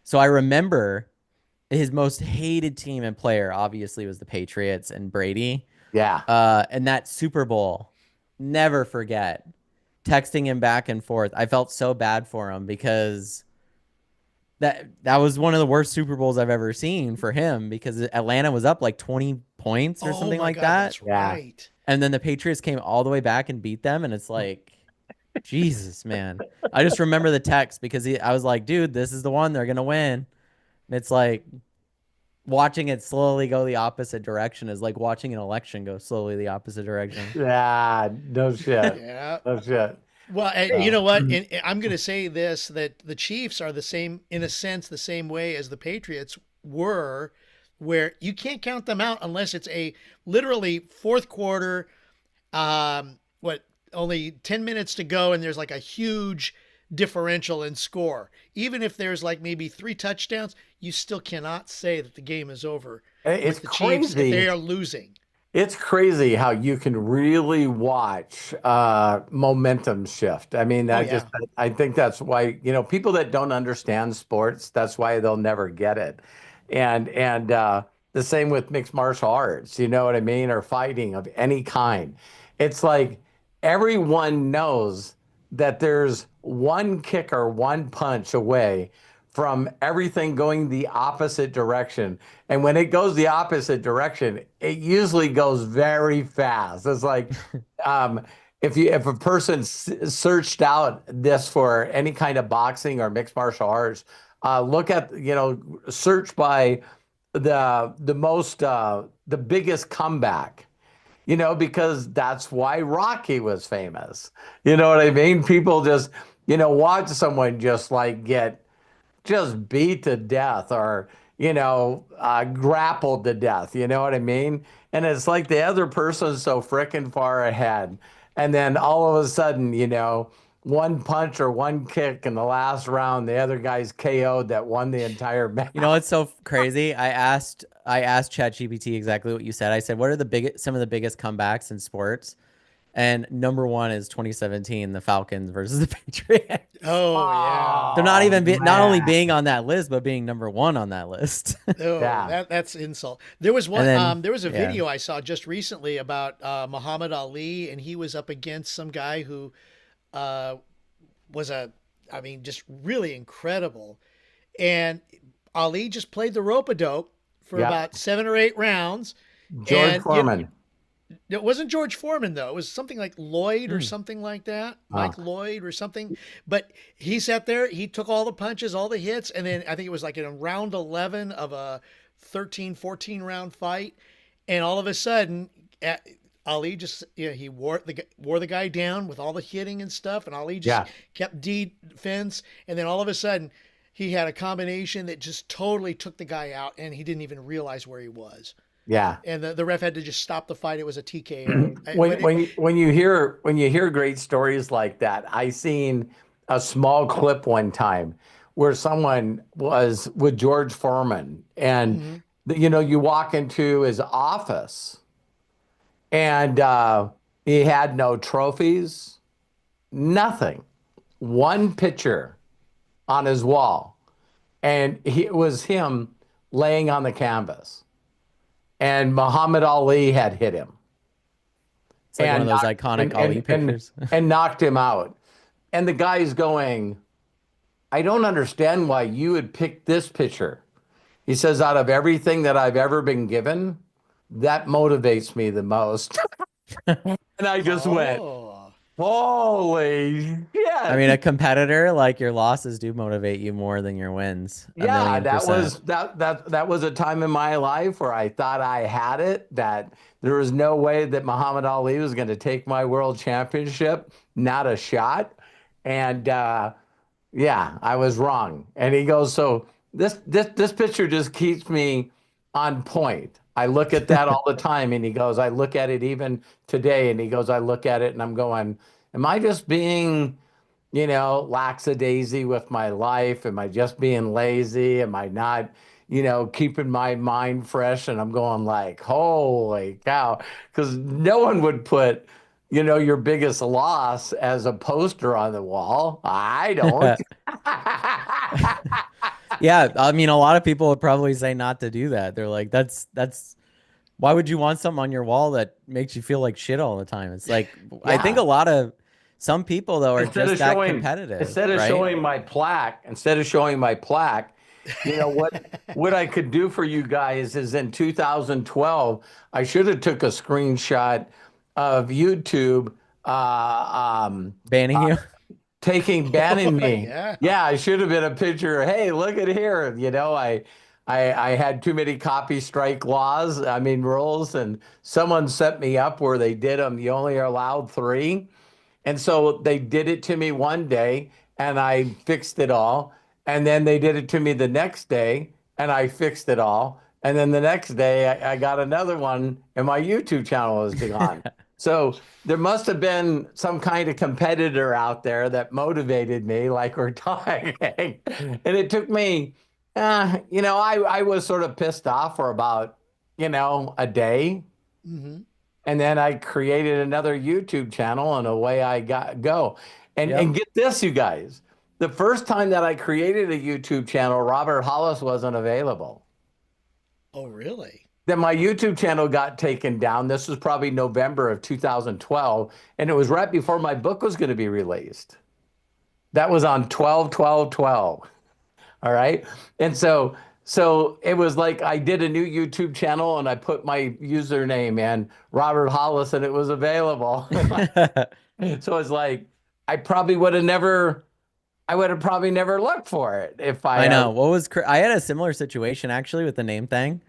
so I remember his most hated team and player obviously was the Patriots and Brady. Yeah. And that Super Bowl, never forget, texting him back and forth. I felt so bad for him because that was one of the worst Super Bowls I've ever seen for him because Atlanta was up like 20 points or Oh something my like God, that. that's Yeah. right. And then the Patriots came all the way back and beat them. And it's like, Jesus, man. I just remember the text because I was like, dude, this is the one they're going to win. And it's like watching it slowly go the opposite direction is like watching an election go slowly the opposite direction. Yeah. No shit. Yeah. No shit. Well, and So, you know what? And I'm going to say this, that the Chiefs are the same, in a sense, the same way as the Patriots were, where you can't count them out unless it's a literally fourth quarter, only 10 minutes to go, and there's like a huge differential in score. Even if there's like maybe 3 touchdowns, you still cannot say that the game is over it's with the Chiefs if crazy. they are losing. It's crazy how you can really watch momentum shift. I mean, Oh, yeah. I think that's why, people that don't understand sports, that's why they'll never get it. And the same with mixed martial arts, you know what I mean, or fighting of any kind. It's like everyone knows that there's one kick or one punch away from everything going the opposite direction. And when it goes the opposite direction, it usually goes very fast. It's like if a person searched out this for any kind of boxing or mixed martial arts, look at search by the biggest comeback. Because that's why Rocky was famous. You know what I mean? People just watch someone just like get just beat to death or grappled to death, you know what I mean? And it's like the other person's so freaking far ahead, and then all of a sudden, one punch or one kick in the last round, the other guy's KO'd that won the entire match. You know what's so crazy? I asked ChatGPT exactly what you said. I said, what are some of the biggest comebacks in sports? And number one is 2017, the Falcons versus the Patriots. Oh, yeah. They're not even not only man. being on that list, but being number one on that list. Oh, Yeah. that's insult. There was one. And then, there was a yeah. video I saw just recently about Muhammad Ali, and he was up against some guy who was just really incredible. And Ali just played the rope-a-dope for Yeah. about 7 or 8 rounds. George And Foreman. It wasn't George Foreman, though. It was something like Lloyd or something like that. Mike Lloyd or something. But he sat there, he took all the punches, all the hits, and then I think it was like in round 11 of a 13, 14 round fight. And all of a sudden, Ali just, he wore the guy down with all the hitting and stuff. And Ali just kept defense. And then all of a sudden, he had a combination that just totally took the guy out, and he didn't even realize where he was. Yeah. And the ref had to just stop the fight. It was a TKO. when you hear great stories like that, I seen a small clip one time where someone was with George Foreman, and you walk into his office, and he had no trophies, nothing, one picture on his wall, and it was him laying on the canvas. And Muhammad Ali had hit him. It's like one of those iconic Ali pictures. And knocked him out. And the guy's going, I don't understand why you would pick this picture. He says, out of everything that I've ever been given, that motivates me the most. And I just went, holy shit. I mean, a competitor, like, your losses do motivate you more than your wins. Yeah, that was a time in my life where I thought I had it, that there was no way that Muhammad Ali was going to take my world championship. Not a shot. And I was wrong. And he goes, so this picture just keeps me on point. I look at that all the time. And he goes, I look at it even today. And he goes, I look at it and I'm going, am I just being, lackadaisy with my life? Am I just being lazy? Am I not, keeping my mind fresh? And I'm going like, holy cow. Because no one would put, your biggest loss as a poster on the wall. I don't. Yeah, I mean, a lot of people would probably say not to do that. They're like, that's why would you want something on your wall that makes you feel like shit all the time? It's like, I think some people though are just that competitive. Instead of showing my plaque, what I could do for you guys is in 2012, I should have took a screenshot of YouTube banning you. Banning me. Yeah, I should have been a picture. Hey, look at here. I had too many copy strike rules, and someone set me up where they did them. You only are allowed 3. And so they did it to me one day and I fixed it all. And then they did it to me the next day and I fixed it all. And then the next day I got another one and my YouTube channel was gone. So there must have been some kind of competitor out there that motivated me, like we're talking. And it took me, I was sort of pissed off for about, a day. Mm-hmm. And then I created another YouTube channel and away I go. And get this, you guys. The first time that I created a YouTube channel, Robert Hollis wasn't available. Oh, really? Then my YouTube channel got taken down. This was probably November of 2012. And it was right before my book was going to be released. That was on 12/12/12. All right. And so it was like I did a new YouTube channel and I put my username in Robert Hollis and it was available. So it's like I would have probably never looked for it if I know. I had a similar situation actually with the name thing.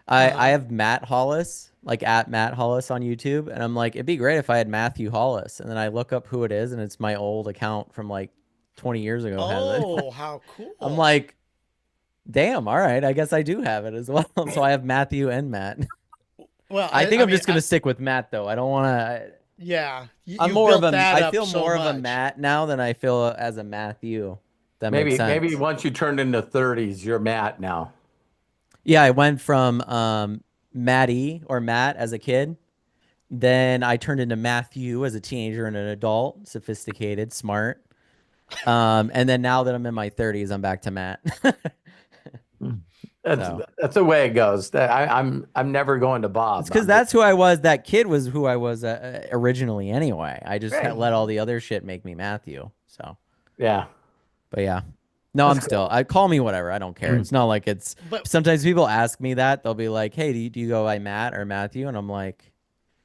I have Matt Hollis, like at Matt Hollis on YouTube, and I'm like, it'd be great if I had Matthew Hollis. And then I look up who it is, and it's my old account from like 20 years ago. Oh, how cool. I'm like, damn, all right, I guess I do have it as well. So I have Matthew and Matt. Well, I think I'm just gonna stick with Matt though. I don't want to. Yeah, I'm more of a. I feel more of a Matt now than I feel as a Matthew. That makes sense. Maybe once you turned into 30s, you're Matt now. Yeah, I went from Matty or Matt as a kid. Then I turned into Matthew as a teenager and an adult, sophisticated, smart. And then now that I'm in my 30s, I'm back to Matt. That's the way it goes. I'm never going to Bob. It's because that's who I was. That kid was who I was originally anyway. I just let all the other shit make me Matthew. So yeah, but yeah. No, I'm still. I call me whatever. I don't care. It's not like it's. But sometimes people ask me that. They'll be like, "Hey, do you go by Matt or Matthew?" And I'm like,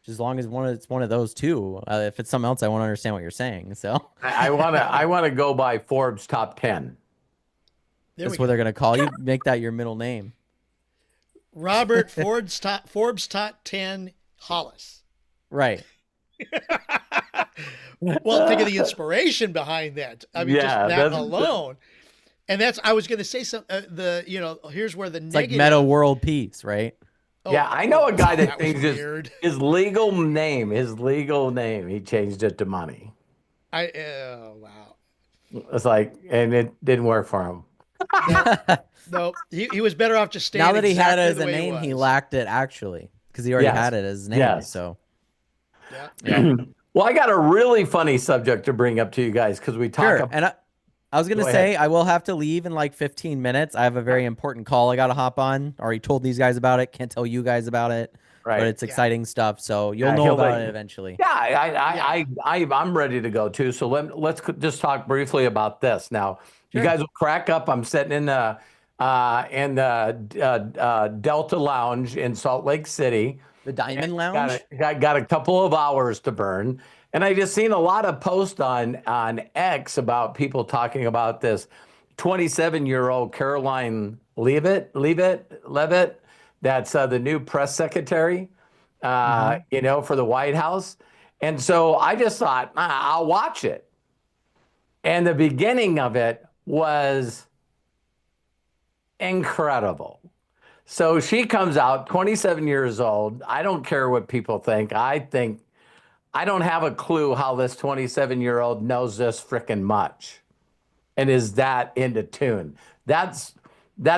just as long as it's one of those two. If it's something else, I won't understand what you're saying. So I want to go by Forbes top 10. That's what they're gonna call you. Make that your middle name. Robert Forbes top 10 Hollis. Right. Well, think of the inspiration behind that. I mean, just that alone. And that's, I was going to say here's where the It's negative. like meta world peace, right? Yeah, I know a guy that thinks his legal name, he changed it to money. Wow. It's like, and it didn't work for him. No, he was better off just staying. Now that he had it as the a name, he lacked it actually, because he already had it as his name. Yes. So, yeah. Well, I got a really funny subject to bring up to you guys because we talk about. And I was going to say, I will have to leave in like 15 minutes. I have a very important call I got to hop on. Already told these guys about it. Can't tell you guys about it. Right. But it's exciting stuff. So you'll know about it eventually. Yeah, I'm ready to go too. So let's just talk briefly about this. Now, you guys will crack up. I'm sitting in the Delta Lounge in Salt Lake City. The Diamond Lounge? Got a couple of hours to burn. And I just seen a lot of posts on X about people talking about this 27-year-old Caroline Leavitt. That's the new press secretary, for the White House. And so I just thought, I'll watch it. And the beginning of it was incredible. So she comes out, 27 years old. I don't care what people think. I don't have a clue how this 27-year-old knows this freaking much and is that into tune. That's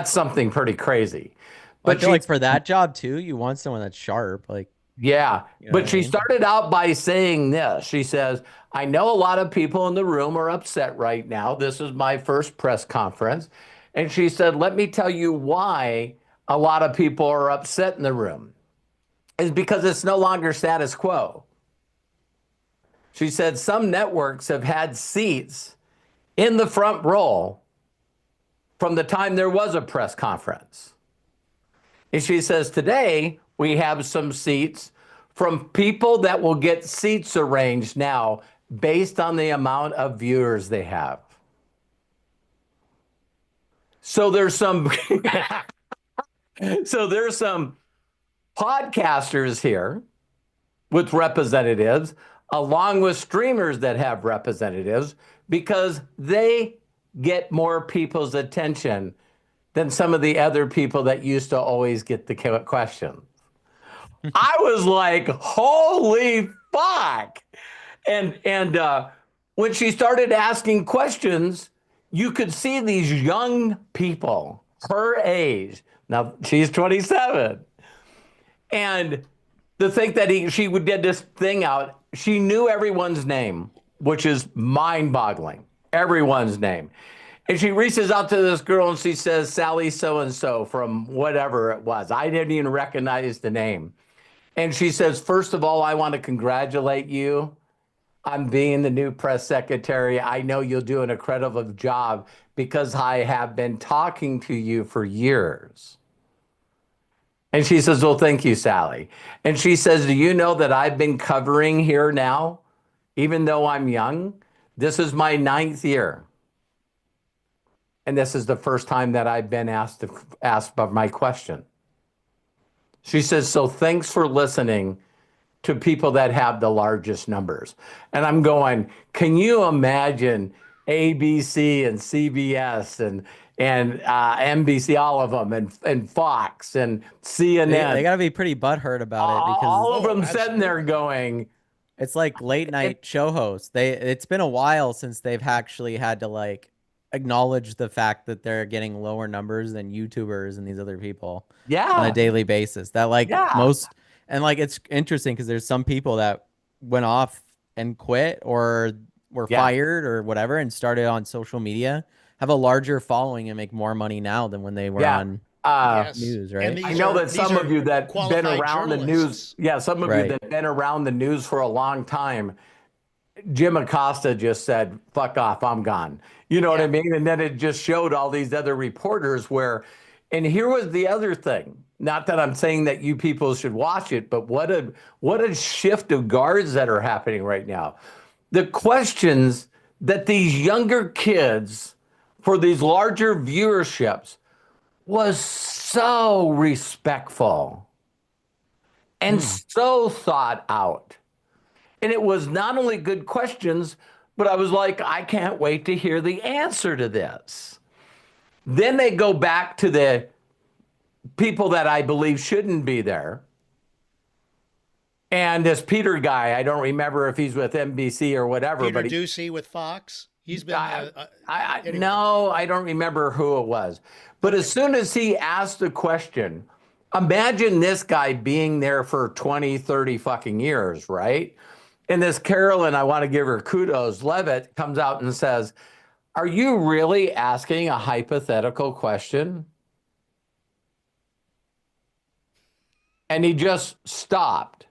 something pretty crazy. But I feel like for that job too, you want someone that's sharp. Like, yeah. But she started out by saying this. She says, I know a lot of people in the room are upset right now. This is my first press conference. And she said, let me tell you why a lot of people are upset in the room. Is because it's no longer status quo. She said some networks have had seats in the front row from the time there was a press conference. And she says today we have some seats from people that will get seats arranged now based on the amount of viewers they have. So there's some podcasters here with representatives, along with streamers that have representatives, because they get more people's attention than some of the other people that used to always get the question. I was like, holy fuck. And when she started asking questions, you could see these young people, her age. Now, she's 27. And to think that she did this thing out, she knew everyone's name, which is mind-boggling. Everyone's name. And she reaches out to this girl and she says, Sally so-and-so from whatever it was. I didn't even recognize the name. And she says, first of all, I want to congratulate you on being the new press secretary. I know you'll do an incredible job because I have been talking to you for years. And she says, well, thank you, Sally. And she says, do you know that I've been covering here now, even though I'm young? This is my 9th year. And this is the first time that I've been asked about my question. She says, so thanks for listening to people that have the largest numbers. And I'm going, can you imagine ABC and CBS and NBC, all of them, and Fox and CNN? They got to be pretty butthurt about it because all of them sitting there going. It's like late night show hosts. It's been a while since they've actually had to like acknowledge the fact that they're getting lower numbers than YouTubers and these other people on a daily basis. That most, and like it's interesting because there's some people that went off and quit or were fired or whatever and started on social media, have a larger following and make more money now than when they were on news, right? I know that some of you that been around the news, some of you that been around the news for a long time, Jim Acosta just said, fuck off, I'm gone. You know what I mean? And then it just showed all these other reporters and here was the other thing. Not that I'm saying that you people should watch it, but what a shift of guards that are happening right now. The questions that these younger kids for these larger viewerships was so respectful and so thought out. And it was not only good questions, but I was like, I can't wait to hear the answer to this. Then they go back to the people that I believe shouldn't be there. And this Peter guy, I don't remember if he's with NBC or whatever. Peter but Ducey with Fox. He's been. Anyway. No, I don't remember who it was. But as soon as he asked the question, imagine this guy being there for 20, 30 fucking years, right? And this Carolyn, I want to give her kudos, Levitt comes out and says, are you really asking a hypothetical question? And he just stopped.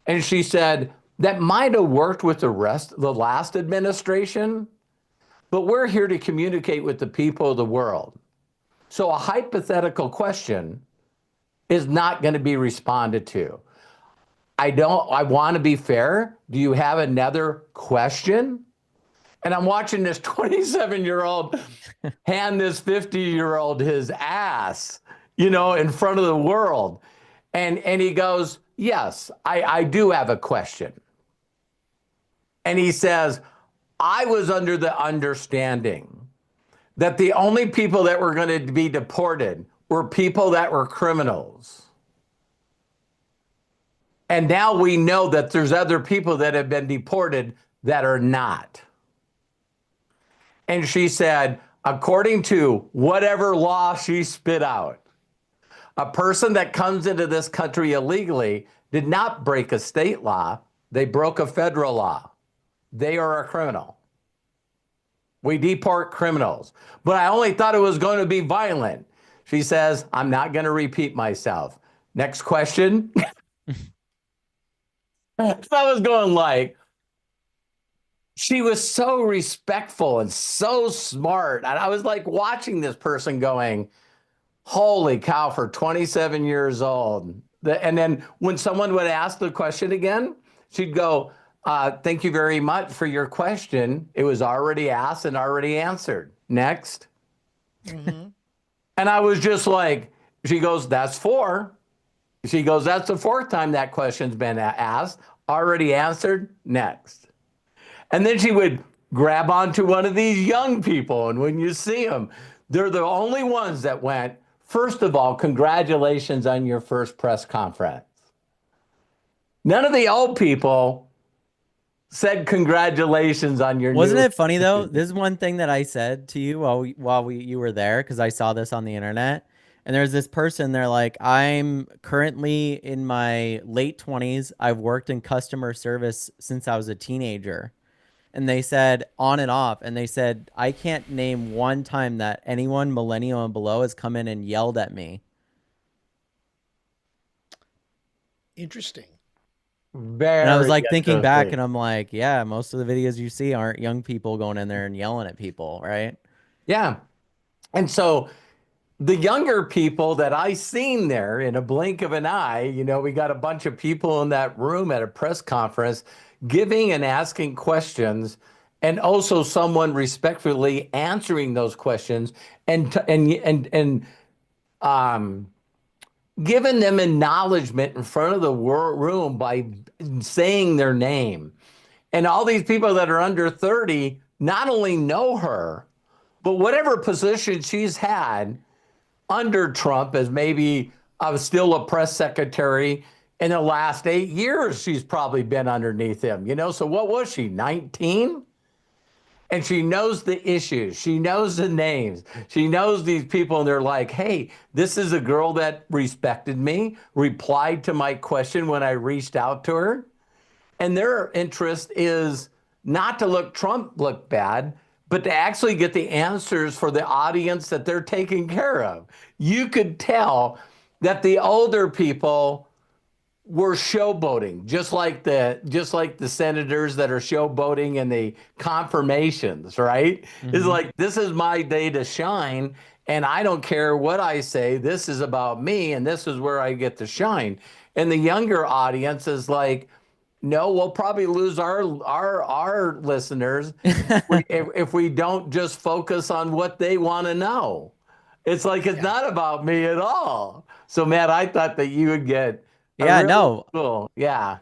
And she said, that might have worked with the last administration, but we're here to communicate with the people of the world. So a hypothetical question is not going to be responded to. I want to be fair. Do you have another question? And I'm watching this 27-year-old hand this 50-year-old his ass, in front of the world. And he goes, yes, I do have a question. And he says, I was under the understanding that the only people that were going to be deported were people that were criminals. And now we know that there's other people that have been deported that are not. And she said, according to whatever law she spit out, a person that comes into this country illegally did not break a state law. They broke a federal law. They are a criminal. We deport criminals. But I only thought it was going to be violent. She says, I'm not going to repeat myself. Next question. So I was going like, she was so respectful and so smart. And I was like watching this person going, holy cow, for 27 years old. And then when someone would ask the question again, she'd go, thank you very much for your question. It was already asked and already answered. Next. Mm-hmm. And I was just like, she goes, that's 4. She goes, that's the 4th time that question's been asked, already answered, next. And then she would grab onto one of these young people. And when you see them, they're the only ones that went, first of all, congratulations on your first press conference. None of the old people said congratulations on your Wasn't it funny though? This is one thing that I said to you while you were there, because I saw this on the internet. And there's this person, they're like, I'm currently in my late 20s. I've worked in customer service since I was a teenager. And they said on and off, and they said, I can't name one time that anyone millennial and below has come in and yelled at me. Interesting. Very and I was like thinking back, and I'm like, yeah, most of the videos you see aren't young people going in there and yelling at people, right? Yeah. And so the younger people that I seen there in a blink of an eye, we got a bunch of people in that room at a press conference giving and asking questions, and also someone respectfully answering those questions and giving them acknowledgement in front of the room by saying their name. And all these people that are under 30 not only know her, but whatever position she's had under Trump as maybe still a press secretary in the last 8 years, she's probably been underneath him, So what was she, 19? And she knows the issues. She knows the names. She knows these people, and they're like, hey, this is a girl that respected me, replied to my question when I reached out to her. And their interest is not to Trump look bad, but to actually get the answers for the audience that they're taking care of. You could tell that the older people were showboating, just like the senators that are showboating in the confirmations, right? Mm-hmm. It's like, this is my day to shine, and I don't care what I say. This is about me, and this is where I get to shine. And the younger audience is like, no, we'll probably lose our listeners if we don't just focus on what they want to know. It's like it's not about me at all. So, Matt, I thought that you would get a Yeah, really no, cool. Yeah.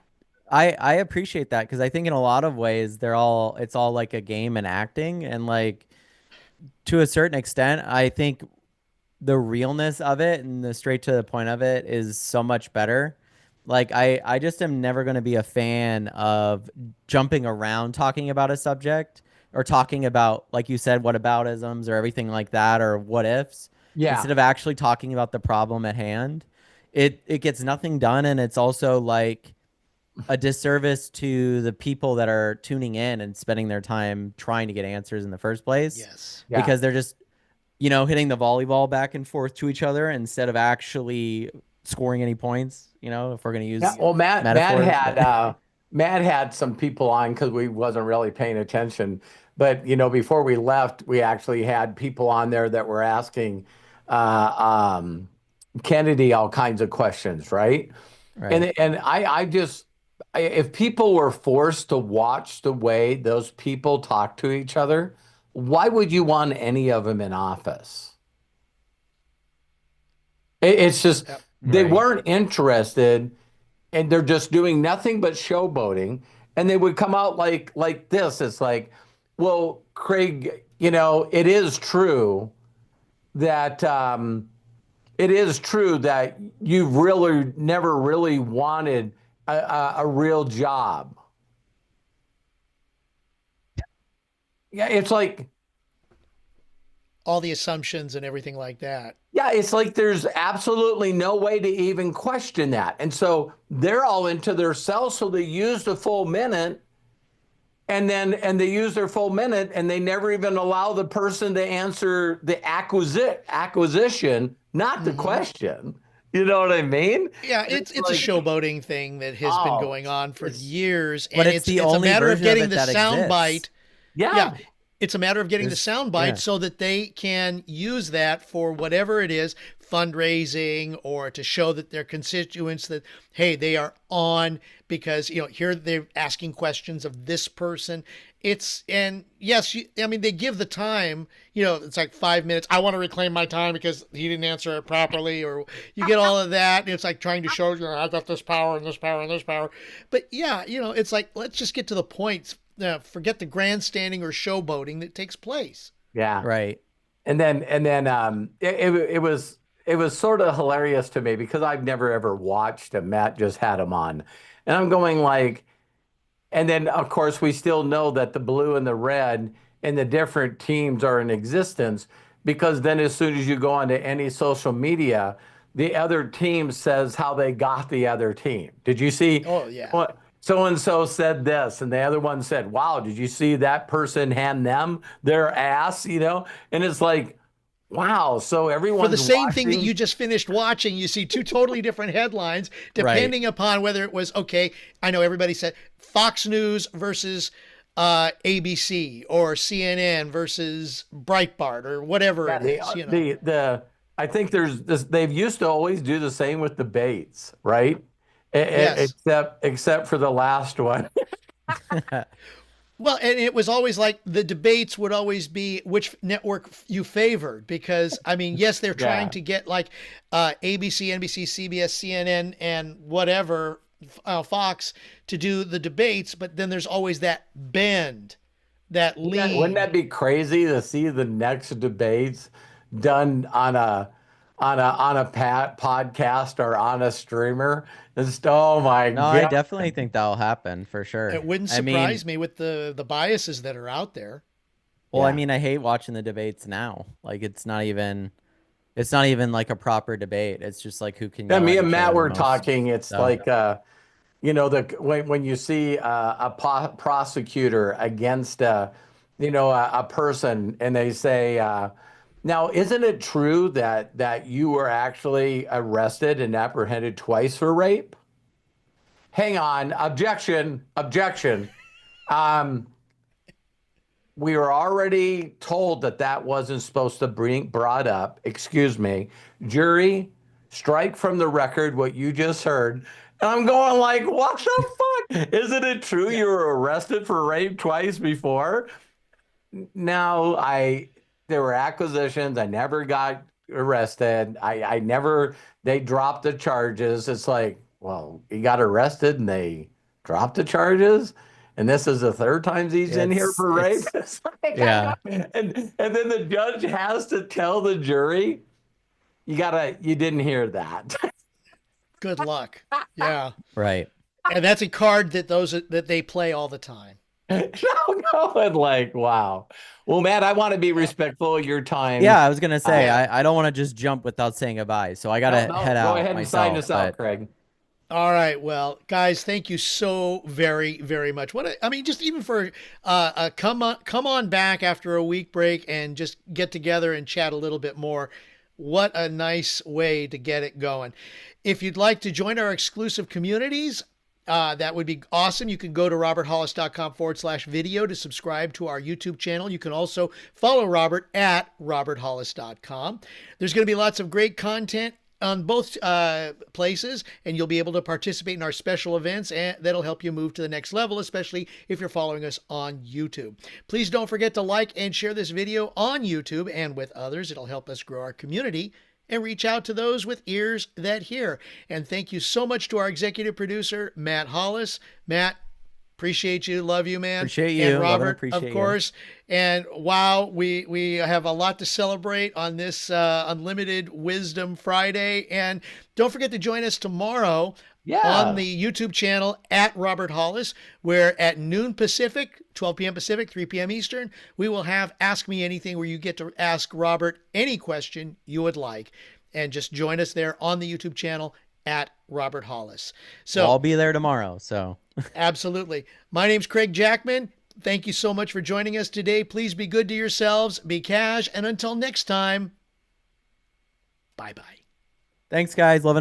I appreciate that because I think in a lot of ways it's all like a game and acting, and like to a certain extent, I think the realness of it and the straight to the point of it is so much better. Like I just am never going to be a fan of jumping around talking about a subject or talking about, like you said, whataboutisms or everything like that or what ifs Yeah. instead of actually talking about the problem at hand. It gets nothing done, and it's also like a disservice to the people that are tuning in and spending their time trying to get answers in the first place Yes. Yeah. because they're just hitting the volleyball back and forth to each other instead of actually scoring any points, if we're going to use Yeah. Well, metaphors. Matt had some people on because we wasn't really paying attention. But before we left, we actually had people on there that were asking Kennedy all kinds of questions, right? Right. And if people were forced to watch the way those people talk to each other, why would you want any of them in office? It's just they Right. weren't interested, and they're just doing nothing but showboating. And they would come out like this. It's like, well, Craig, it is true that you've really never really wanted a real job. Yeah, it's like, All the assumptions and everything like that. yeah, it's like there's absolutely no way to even question that. And so they're all into their self, so they use the full minute, and they use their full minute, and they never even allow the person to answer the acquisition, not the question. You know what I mean? Yeah, it's like, a showboating thing that has been going on for years, But and it's the it's a only matter of version of getting it the that sound exists. bite. yeah. Yeah, it's a matter of getting the There's- sound bite yeah. so that they can use that for whatever it is, fundraising, or to show that their constituents that, hey, they are on because, here they're asking questions of this person. And yes, I mean, they give the time, it's like 5 minutes. I want to reclaim my time because he didn't answer it properly, or you get all of that. And it's like trying to show, I got this power and this power and this power. But yeah, it's like, let's just get to the point. Forget the grandstanding or showboating that takes place. Yeah. Right. And then it was sort of hilarious to me because I've never ever watched him. Matt just had him on. And I'm going like, and then of course we still know that the blue and the red and the different teams are in existence because then as soon as you go onto any social media, the other team says how they got the other team. Did you see? Oh, yeah. What so and so said this, and the other one said, "Wow, did you see that person hand them their ass?" And it's like, wow. So everyone's For the same thing that watching. you just finished watching, you see two totally different headlines depending upon whether it was, okay, I know everybody said Fox News versus ABC or CNN versus Breitbart or whatever Yeah, it is, I think there's this. They've used to always do the same with debates, right? Yes. Except for the last one. Well, and it was always like the debates would always be which network you favored because, I mean, yes, they're trying to get like ABC, NBC, CBS, CNN, and whatever, Fox to do the debates, but then there's always that bend, that lean. Wouldn't that be crazy to see the next debates done on a podcast or on a streamer? Oh my No, I God. definitely think that'll happen for sure. It wouldn't I mean, surprise me with the biases that are out there. well, I Yeah. mean, I hate watching the debates now. Like it's not even like a proper debate. It's just like who can Yeah, yell me at and each Matt other the were most. talking. It's So, like when you see a prosecutor against a person and they say, now isn't it true that you were actually arrested and apprehended twice for rape? Hang on, objection. Um, we were already told that wasn't supposed to be brought up. Excuse me, jury, strike from the record what you just heard. And I'm going like, what the fuck? Isn't it true you were arrested for rape twice before? No, there were acquisitions. I never got arrested. I never, they dropped the charges. It's like, well, he got arrested and they dropped the charges. And this is the third time he's in here for rape. It's like, yeah. And then the judge has to tell the jury, you didn't hear that. Good luck. Yeah. Right. And that's a card that they play all the time. No, and like, wow. Well, Matt, I want to be respectful of your time. Yeah, I was gonna say I don't want to just jump without saying goodbye, so I gotta head out. Go ahead and sign us out, Craig. All right, well, guys, thank you so very, very much. Just even for come on back after a week break and just get together and chat a little bit more. What a nice way to get it going. If you'd like to join our exclusive communities, that would be awesome. You can go to roberthollis.com/video to subscribe to our YouTube channel. You can also follow Robert at roberthollis.com. There's going to be lots of great content on both places, and you'll be able to participate in our special events, and that'll help you move to the next level, especially if you're following us on YouTube. Please don't forget to like and share this video on YouTube and with others. It'll help us grow our community and reach out to those with ears that hear. And thank you so much to our executive producer, Matt Hollis. Matt, appreciate you. Love you, man. Appreciate you. And Robert, appreciate of course. You. And wow, we have a lot to celebrate on this Unlimited Wisdom Friday. And don't forget to join us tomorrow on the YouTube channel at Robert Hollis, where at noon Pacific, 12 p.m. Pacific, 3 p.m. Eastern, we will have Ask Me Anything, where you get to ask Robert any question you would like. And just join us there on the YouTube channel at Robert Hollis. So I'll be there tomorrow. So absolutely. My name's Craig Jackman. Thank you so much for joining us today. Please be good to yourselves, be cash, and until next time, bye-bye. Thanks, guys. Love and